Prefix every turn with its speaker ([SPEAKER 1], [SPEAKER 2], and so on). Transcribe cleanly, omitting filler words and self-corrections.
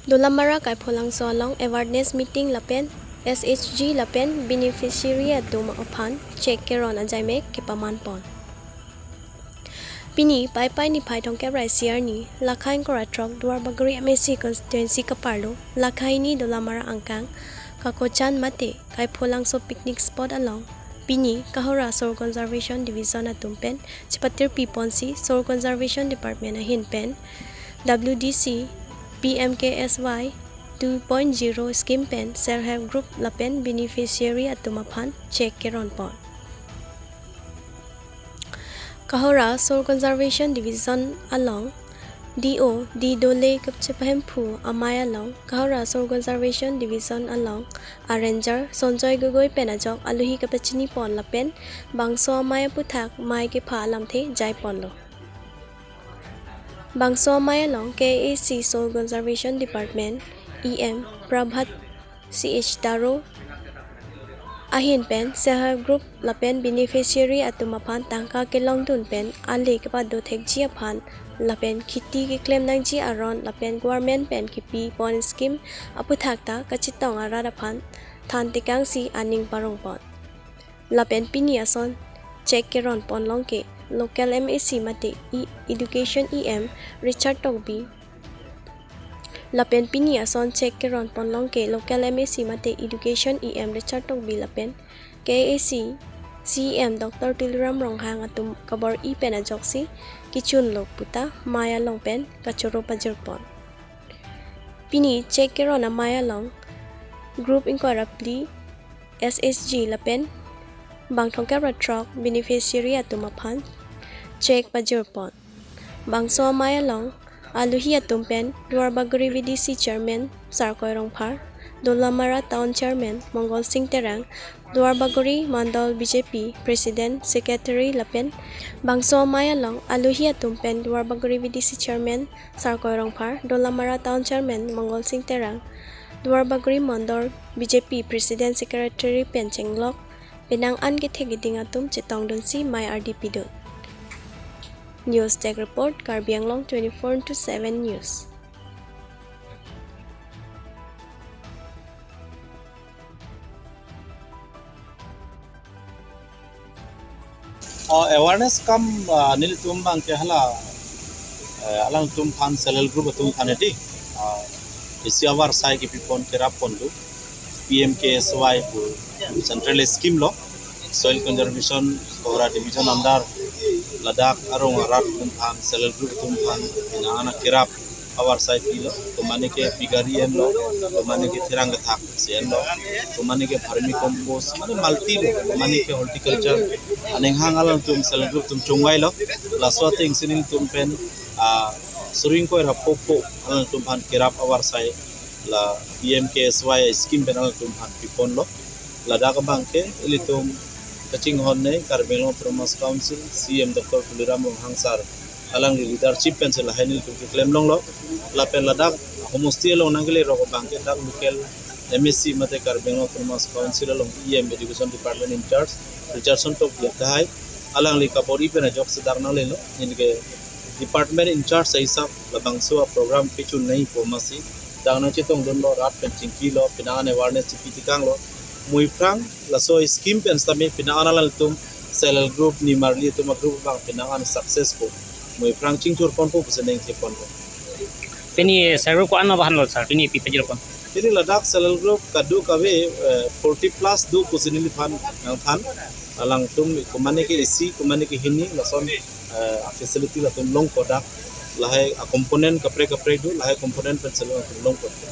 [SPEAKER 1] Dolamara kai pholang so long awareness meeting lapen SHG lapen beneficiary atum ophan check keron ajaime kepaman pon. Pini pai ni phai thong kebrai siar ni lakhain kora trok duar bagri MSC constituency kaparlo lakhai ni dolamara angkang kakochan mate kai pholang so picnic spot along Pini kahora soil conservation division atumpen chipatir piponsi soil conservation department ahin pen WDC PMKSY 2.0 scheme pen self-help group lapen beneficiary atumaphan check keron pon. Kahora soil conservation division along DO di dole kapchepahempu amaya along kahora soil conservation division along arranger sonjoy gogoi penajok aluhi kapachini pon lapen bangso amaya puthak mai ke pha lamthe jai ponlo bangso amaya along KAC soil conservation department EM Prabhat CH Daro ahin pen self group lapen beneficiary atumaphan tangka ke longdun pen ali ke pado thekji aphan lapen khiti ke claim nangji aron lapen government pen kipi pon scheme aputhakta kachitong arada phan than tikang si aning parong pon lapen pini ason check keron pon longke local MAC mate education EM Richard Togbi lapen pini ason check keron pon longke local MAC mate education EM Richard Togbi lapen KAC CM Dr. Tilram Ronghang atum kabar I pena joksi kichun lok puta maya long pen kachoro pajur pon pini check keron na maya long group incorrectly SSG lapen bang thongkara truck beneficiary atumaphan check pajur pon bangso maya long aluhi atumpen duar bagri VDC chairman sarkoy rongphar Dolamara town chairman Mongol Singh Terang duar bagri mandal BJP president secretary lapen bangso maya long aluhi atumpen duar bagri VDC chairman sarkoy rongphar Dolamara town chairman Mongol Singh Terang duar bagri mandal BJP president secretary Penchenglok penang an ke thegiding atum chitong donsi my RDP dot News Tech Report Karbi Anglong 24/7 News.
[SPEAKER 2] Awareness kam nil tum bang ke hala alang tum than selel group tum thaneti isi awar sai ki pipon kerap pondu PMKSY central scheme lo soil conservation Kohra division under Ladakh arong arat tum than selel group tum than ana kerap awar sai kilo to mane ke pigari em lo to mane ke tirang thak sen lo to mane ke vermi compost mane multi lo to mane ke horticulture aneng hang alang tum selel group tum chungwai lo la swateng sinin tum pen suring ko rapopo alang tum han kerap awar sai la PMKSY scheme pen alang tum han pipon lo Ladakh bangke ilitum kaching honne Karbi Promotion Council CM Dr. Tuliram Hangsar alang leadership pencil hainil tu claim long lo la pen Ladakh homosti lo nangile ro bangke dak local MSC mate Karbi Promotion Council long EM education department in charge Richardson to dai alang li kapori pen job sedar na le lo inke department in charge sa hisab la bangso program pichu nahi pomasi dangna chitong don lo rat pen chingki lo pinan awareness chipitikang lo muifrang la so scheme pen stame pinana lal tum selel group ni marli tum group bang pinangan successful muifrang chingchur pon po puseneng ke pon
[SPEAKER 3] Pini server ko ano bahan lo sir pini pipajil kon
[SPEAKER 2] ini Ladakh selel group kadu kawe 40 plus du pusenili phan phan alang tum kumane ke isi kumane ke hini lason facility la tum long product lahai component kapre du lahai component pen selel long product